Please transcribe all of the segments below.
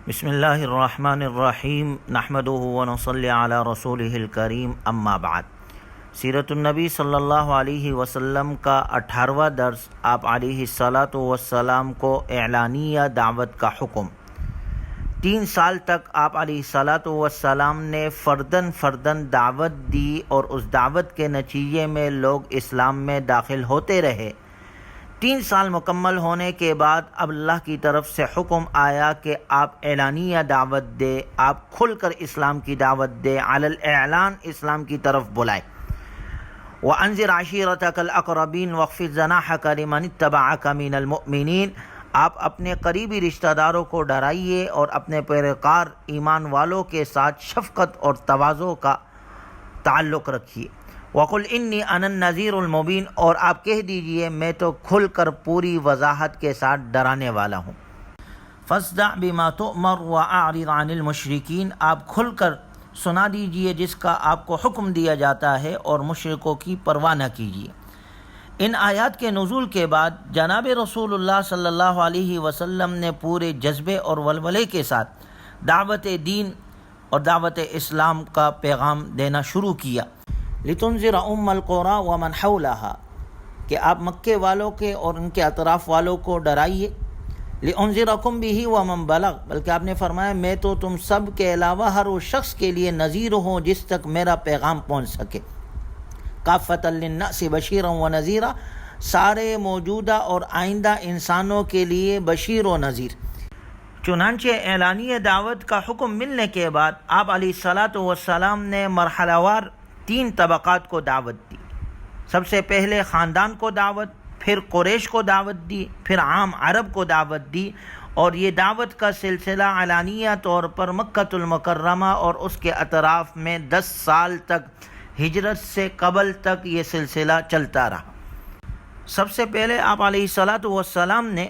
بسم اللہ الرحمن الرحیم نحمدہ ونصلی علی رسولہ الکریم اما بعد۔ سیرت النبی صلی اللہ علیہ وسلم کا 18واں درس۔ آپ علیہ الصلاۃ والسلام کو اعلانیہ دعوت کا حکم۔ 3 سال تک آپ علیہ الصلاۃ والسلام نے فرداً دعوت دی اور اس دعوت کے نتیجے میں لوگ اسلام میں داخل ہوتے رہے۔ 3 سال مکمل ہونے کے بعد اب اللہ کی طرف سے حکم آیا کہ آپ اعلانیہ دعوت دے، آپ کھل کر اسلام کی دعوت دے، علی الاعلان اسلام کی طرف بلائے۔ وَأَنذِرْ عَشِيرَتَكَ الْأَقْرَبِينَ وَاخْفِضْ جَنَاحَكَ لِمَنِ اتَّبَعَكَ مِنَ الْمُؤْمِنِينَ۔ آپ اپنے قریبی رشتہ داروں کو ڈرائیے اور اپنے پیروکار ایمان والوں کے ساتھ شفقت اور تواضع کا تعلق رکھیے۔ وَقُلْ إِنِّي أَنَا النَّذِيرُ الْمُبِينُ، اور آپ کہہ دیجئے میں تو کھل کر پوری وضاحت کے ساتھ ڈرانے والا ہوں۔ فَاصْدَعْ بِمَا تُؤْمَرُ وَأَعْرِضْ عَنِ الْمُشْرِكِينَ، آپ کھل کر سنا دیجئے جس کا آپ کو حکم دیا جاتا ہے اور مشرکوں کی پرواہ نہ کیجئے۔ ان آیات کے نزول کے بعد جناب رسول اللہ صلی اللہ علیہ وسلم نے پورے جذبے اور ولولے کے ساتھ دعوت دین اور دعوت اسلام کا پیغام دینا شروع کیا۔ لِتُنذِرَ أُمَّ الْقُرَىٰ وَمَنْ حَوْلَهَا، کہ آپ مکے والوں کے اور ان کے اطراف والوں کو ڈرائیے۔ لِأُنذِرَكُمْ بِهِ وَمَنْ بَلَغَ، بلکہ آپ نے فرمایا میں تو تم سب کے علاوہ ہر اس شخص کے لیے نذیر ہوں جس تک میرا پیغام پہنچ سکے۔ کافۃ للناس بشیرا ونذیرا، سارے موجودہ اور آئندہ انسانوں کے لیے بشیر و نذیر۔ چنانچہ اعلانیہ دعوت کا حکم ملنے کے بعد آپ علیہ الصلاۃ والسلام نے مرحلہ وار 3 طبقات کو دعوت دی۔ سب سے پہلے خاندان کو دعوت، پھر قریش کو دعوت دی، پھر عام عرب کو دعوت دی، اور یہ دعوت کا سلسلہ علانیہ طور پر مکۃ المکرمہ اور اس کے اطراف میں 10 سال تک ہجرت سے قبل تک یہ سلسلہ چلتا رہا۔ سب سے پہلے آپ علیہ الصلاۃ والسلام نے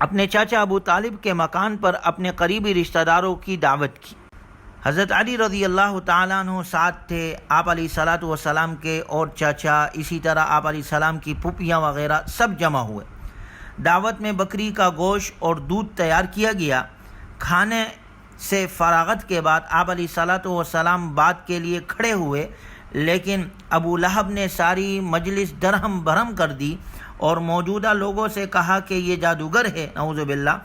اپنے چاچا ابو طالب کے مکان پر اپنے قریبی رشتہ داروں کی دعوت کی۔ حضرت علی رضی اللہ تعالیٰ عنہ ساتھ تھے، آپ علیہ الصلاۃ والسلام کے اور چاچا، اسی طرح آپ علیہ السلام کی پھوپھیاں وغیرہ سب جمع ہوئے۔ دعوت میں بکری کا گوشت اور دودھ تیار کیا گیا۔ کھانے سے فراغت کے بعد آپ علیہ الصلاۃ والسلام بات کے لیے کھڑے ہوئے، لیکن ابو لہب نے ساری مجلس درہم برہم کر دی اور موجودہ لوگوں سے کہا کہ یہ جادوگر ہے، نعوذ باللہ،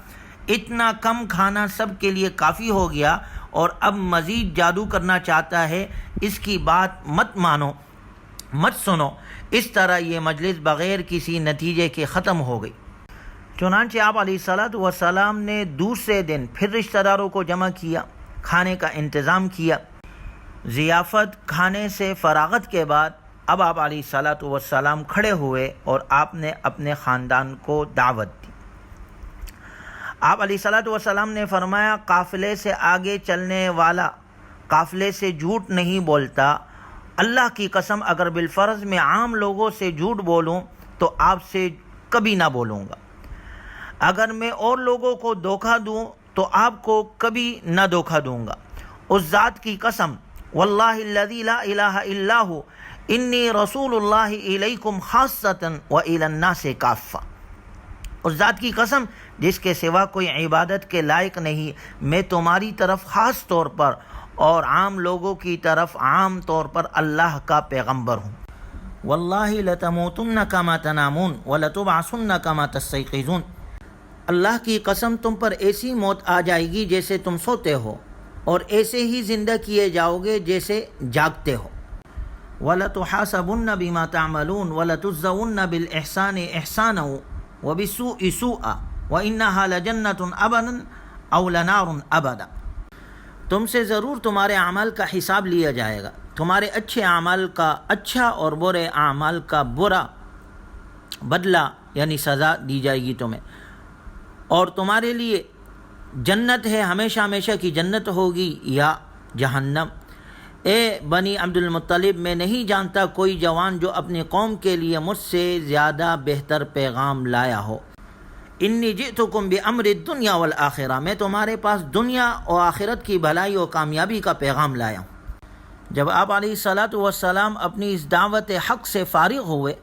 اتنا کم کھانا سب کے لیے کافی ہو گیا اور اب مزید جادو کرنا چاہتا ہے، اس کی بات مت مانو، مت سنو۔ اس طرح یہ مجلس بغیر کسی نتیجے کے ختم ہو گئی۔ چنانچہ آپ علیہ الصلاۃ والسلام نے دوسرے دن پھر رشتہ داروں کو جمع کیا، کھانے کا انتظام کیا۔ ضیافت کھانے سے فراغت کے بعد اب آپ علیہ الصلاۃ والسلام کھڑے ہوئے اور آپ نے اپنے خاندان کو دعوت دی۔ آپ علیہ الصلاۃ والسلام نے فرمایا قافلے سے آگے چلنے والا قافلے سے جھوٹ نہیں بولتا۔ اللہ کی قسم اگر بالفرض میں عام لوگوں سے جھوٹ بولوں تو آپ سے کبھی نہ بولوں گا، اگر میں اور لوگوں کو دھوکہ دوں تو آپ کو کبھی نہ دھوکہ دوں گا۔ اس ذات کی قسم، واللہ الذی لا الہ الا ہو، انی رسول اللہ الیکم خاصۃ والی الناس کافہ۔ اس ذات کی قسم جس کے سوا کوئی عبادت کے لائق نہیں، میں تمہاری طرف خاص طور پر اور عام لوگوں کی طرف عام طور پر اللہ کا پیغمبر ہوں۔ واللہ لتموتن کما تنامون ولتبعثن کما تستيقظون، اللہ کی قسم تم پر ایسی موت آ جائے گی جیسے تم سوتے ہو، اور ایسے ہی زندہ کیے جاؤ گے جیسے جاگتے ہو۔ وَلَتُحَاسَبُنَّ بِمَا تَعْمَلُونَ وَلَتُجْزَوُنَّ بِالْإِحْسَانِ إِحْسَانًا وَبِالسُّوءِ سُوءًا وَإِنَّهَا لَجَنَّةٌ أَبَدًا أَوْ لَنَارٌ أَبَدًا، تم سے ضرور تمہارے اعمال کا حساب لیا جائے گا، تمہارے اچھے اعمال کا اچھا اور برے اعمال کا برا بدلہ یعنی سزا دی جائے گی تمہیں، اور تمہارے لیے جنت ہے، ہمیشہ ہمیشہ کی جنت ہوگی، یا جہنم۔ اے بنی عبد المطلب، میں نہیں جانتا کوئی جوان جو اپنی قوم کے لیے مجھ سے زیادہ بہتر پیغام لایا ہو۔ انی جئتکم بامر الدنیا والآخرہ، میں تمہارے پاس دنیا اور آخرت کی بھلائی اور کامیابی کا پیغام لایا ہوں۔ جب آپ علیہ الصلاۃ والسلام اپنی اس دعوت حق سے فارغ ہوئے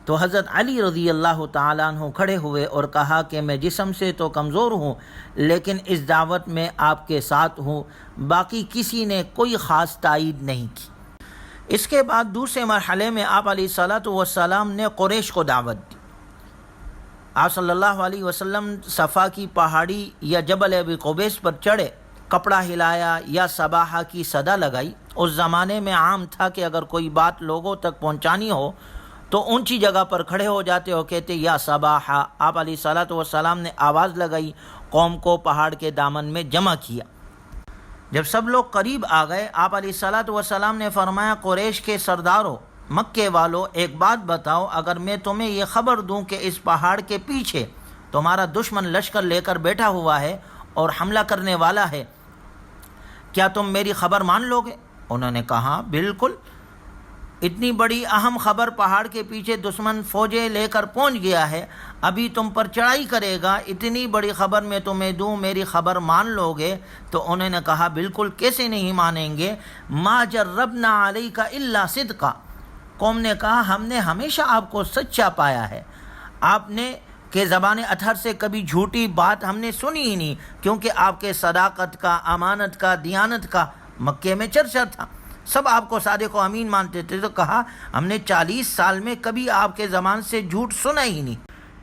تو حضرت علی رضی اللہ تعالیٰ عنہ کھڑے ہوئے اور کہا کہ میں جسم سے تو کمزور ہوں لیکن اس دعوت میں آپ کے ساتھ ہوں۔ باقی کسی نے کوئی خاص تائید نہیں کی۔ اس کے بعد دوسرے مرحلے میں آپ علیہ الصلاۃ والسلام نے قریش کو دعوت دی۔ آپ صلی اللہ علیہ وسلم صفا کی پہاڑی یا جبل ابی قبیس پر چڑھے، کپڑا ہلایا یا صباحہ کی صدا لگائی۔ اس زمانے میں عام تھا کہ اگر کوئی بات لوگوں تک پہنچانی ہو تو اونچی جگہ پر کھڑے ہو جاتے اور کہتے یا صباحہ۔ آپ علیہ الصلاۃ والسلام نے آواز لگائی، قوم کو پہاڑ کے دامن میں جمع کیا۔ جب سب لوگ قریب آ گئے، آپ علیہ الصلاۃ والسلام نے فرمایا قریش کے سرداروں، مکے والوں، ایک بات بتاؤ، اگر میں تمہیں یہ خبر دوں کہ اس پہاڑ کے پیچھے تمہارا دشمن لشکر لے کر بیٹھا ہوا ہے اور حملہ کرنے والا ہے، کیا تم میری خبر مان لو گے؟ انہوں نے کہا بالکل۔ اتنی بڑی اہم خبر، پہاڑ کے پیچھے دشمن فوجیں لے کر پہنچ گیا ہے، ابھی تم پر چڑھائی کرے گا، اتنی بڑی خبر میں تمہیں دوں، میری خبر مان لو گے؟ تو انہوں نے کہا بالکل، کیسے نہیں مانیں گے، ما جربنا علیک الا صدقا۔ قوم نے کہا ہم نے ہمیشہ آپ کو سچا پایا ہے، آپ نے کہ زبان اطہر سے کبھی جھوٹی بات ہم نے سنی ہی نہیں، کیونکہ آپ کے صداقت کا، امانت کا، دیانت کا مکے میں چرچا تھا، سب آپ کو صادق و امین مانتے تھے۔ تو کہا ہم نے 40 سال میں کبھی آپ کے زبان سے جھوٹ سنا ہی نہیں۔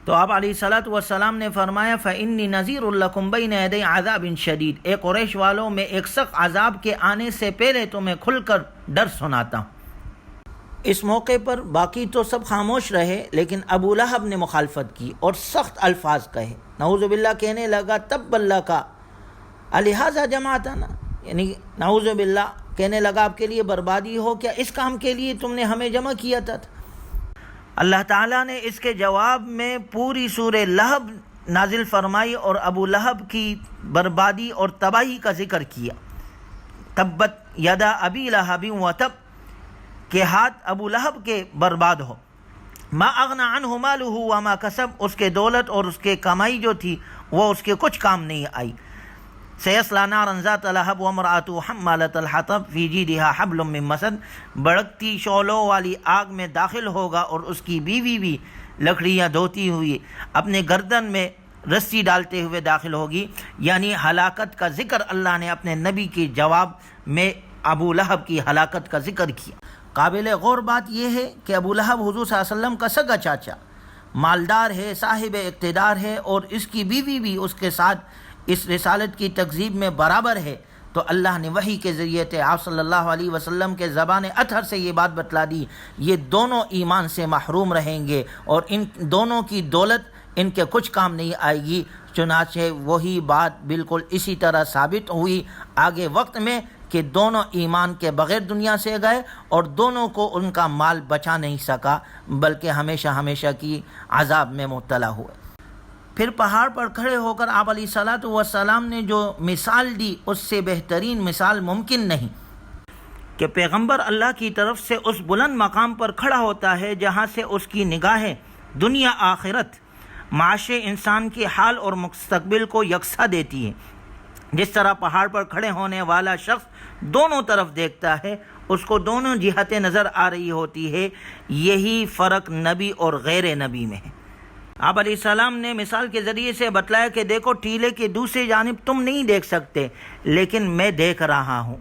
تو آپ علیہ الصلاۃ والسلام نے فرمایا فإنی نذیر لکم بین یدی عذاب شدید، اے قریش والوں، میں ایک سخت عذاب کے آنے سے پہلے تمہیں کھل کر ڈر سناتا ہوں۔ اس موقع پر باقی تو سب خاموش رہے، لیکن ابو لہب نے مخالفت کی اور سخت الفاظ کہے، نعوذ باللہ، کہنے لگا تب اللہ کا الہذا جماعتنا، یعنی نعوذ باللہ کہنے لگا آپ کے لیے بربادی ہو، کیا اس کام کے لیے تم نے ہمیں جمع کیا تھا؟ اللہ تعالیٰ نے اس کے جواب میں پوری سورہ لہب نازل فرمائی اور ابو لہب کی بربادی اور تباہی کا ذکر کیا۔ تبت یدا ابی لہب وتب، کہ ہاتھ ابو لہب کے برباد ہو۔ ما اغنى عنہ مالہ وما کسب، اس کے دولت اور اس کے کمائی جو تھی وہ اس کے کچھ کام نہیں آئی۔ سیصلی نارا ذات لہب وامرأتہ حمالۃ الحطب فی جیدہا حبل من مسد، بھڑکتی شعلوں والی آگ میں داخل ہوگا اور اس کی بیوی بھی لکڑیاں دھوتی ہوئی اپنے گردن میں رسی ڈالتے ہوئے داخل ہوگی۔ یعنی ہلاکت کا ذکر اللہ نے اپنے نبی کے جواب میں ابو لہب کی ہلاکت کا ذکر کیا۔ قابل غور بات یہ ہے کہ ابو لہب حضور صلی اللہ علیہ وسلم کا سگا چاچا، مالدار ہے، صاحب اقتدار ہے، اور اس کی بیوی بھی اس کے ساتھ اس رسالت کی تکذیب میں برابر ہے۔ تو اللہ نے وحی کے ذریعے آپ صلی اللہ علیہ وسلم کے زبان اطہر سے یہ بات بتلا دی، یہ دونوں ایمان سے محروم رہیں گے اور ان دونوں کی دولت ان کے کچھ کام نہیں آئے گی۔ چنانچہ وہی بات بالکل اسی طرح ثابت ہوئی آگے وقت میں کہ دونوں ایمان کے بغیر دنیا سے گئے اور دونوں کو ان کا مال بچا نہیں سکا، بلکہ ہمیشہ ہمیشہ کی عذاب میں مبتلا ہوئے۔ پھر پہاڑ پر کھڑے ہو کر آپ علیہ الصلاۃ والسلام نے جو مثال دی، اس سے بہترین مثال ممکن نہیں کہ پیغمبر اللہ کی طرف سے اس بلند مقام پر کھڑا ہوتا ہے جہاں سے اس کی نگاہیں دنیا آخرت، معاش انسان کے حال اور مستقبل کو یکساں دیتی ہے۔ جس طرح پہاڑ پر کھڑے ہونے والا شخص دونوں طرف دیکھتا ہے، اس کو دونوں جہتیں نظر آ رہی ہوتی ہے، یہی فرق نبی اور غیر نبی میں ہے۔ آپ علیہ السلام نے مثال کے ذریعے سے بتلایا کہ دیکھو، ٹیلے کی دوسری جانب تم نہیں دیکھ سکتے، لیکن میں دیکھ رہا ہوں۔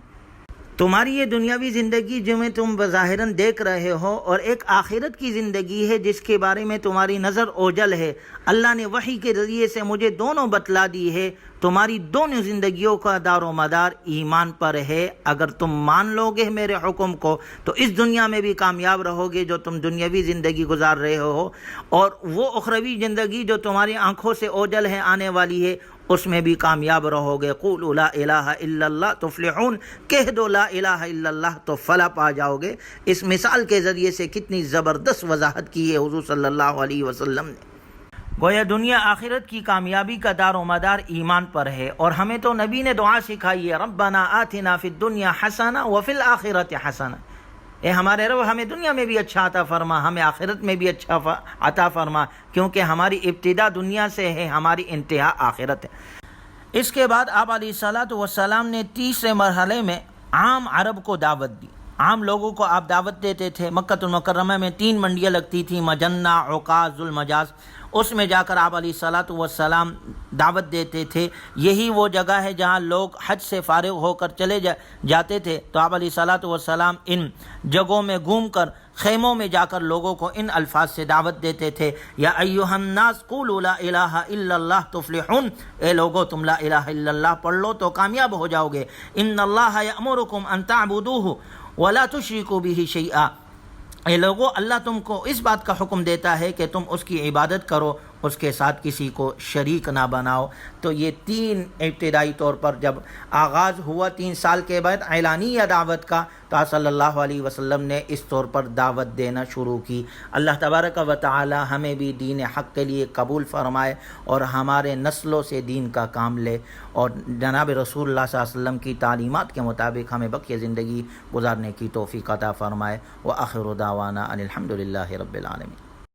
تمہاری یہ دنیاوی زندگی جو میں تم بظاہراً دیکھ رہے ہو، اور ایک آخرت کی زندگی ہے جس کے بارے میں تمہاری نظر اوجل ہے، اللہ نے وحی کے ذریعے سے مجھے دونوں بتلا دی ہے۔ تمہاری دونوں زندگیوں کا دار و مدار ایمان پر ہے۔ اگر تم مان لو گے میرے حکم کو تو اس دنیا میں بھی کامیاب رہو گے جو تم دنیاوی زندگی گزار رہے ہو، اور وہ اخروی زندگی جو تمہاری آنکھوں سے اوجل ہے، آنے والی ہے، اس میں بھی کامیاب رہو گے۔ قولوا لا الہ الا اللہ تفلحون، کہہ دو لا الہ الا اللہ تو فلاح پا جاؤ گے۔ اس مثال کے ذریعے سے کتنی زبردست وضاحت کی ہے حضور صلی اللہ علیہ وسلم نے۔ گویا دنیا آخرت کی کامیابی کا دار و مدار ایمان پر ہے، اور ہمیں تو نبی نے دعا سکھائی ہے، ربنا آتنا فی الدنیا حسنہ وفی الآخرۃ حسنہ، اے ہمارے رب ہمیں دنیا میں بھی اچھا عطا فرما، ہمیں آخرت میں بھی اچھا عطا فرما، کیونکہ ہماری ابتدا دنیا سے ہے، ہماری انتہا آخرت ہے۔ اس کے بعد آپ علیہ الصلاۃ والسلام نے تیسرے مرحلے میں عام عرب کو دعوت دی۔ عام لوگوں کو آپ دعوت دیتے تھے۔ مکۃ المکرمہ میں 3 منڈیاں لگتی تھیں، مجنہ، عکاظ، ذوالمجاز، اس میں جا کر آپ علیہ الصلاۃ والسلام دعوت دیتے تھے۔ یہی وہ جگہ ہے جہاں لوگ حج سے فارغ ہو کر چلے جاتے تھے، تو آپ علیہ الصلاۃ والسلام ان جگہوں میں گھوم کر خیموں میں جا کر لوگوں کو ان الفاظ سے دعوت دیتے تھے، یا ایھا الناس قولوا لا الہ الا اللہ تفلحون، اے لوگو تم لا الہ الا اللہ پڑھ لو تو کامیاب ہو جاؤ گے۔ ان اللہ یأمرکم ان تعبدوہ ولا تشرکوا بہ شیئا، اے لوگو اللہ تم کو اس بات کا حکم دیتا ہے کہ تم اس کی عبادت کرو، اس کے ساتھ کسی کو شریک نہ بناؤ۔ تو یہ 3 ابتدائی طور پر جب آغاز ہوا 3 سال کے بعد اعلانیہ دعوت کا، تو آپ صلی اللہ علیہ وسلم نے اس طور پر دعوت دینا شروع کی۔ اللہ تبارک و تعالی ہمیں بھی دین حق کے لیے قبول فرمائے اور ہمارے نسلوں سے دین کا کام لے، اور جناب رسول اللہ صلی اللہ علیہ وسلم کی تعلیمات کے مطابق ہمیں بقیہ زندگی گزارنے کی توفیق عطا فرمائے۔ وآخر دعوانا ان الحمد للہ رب العالمین۔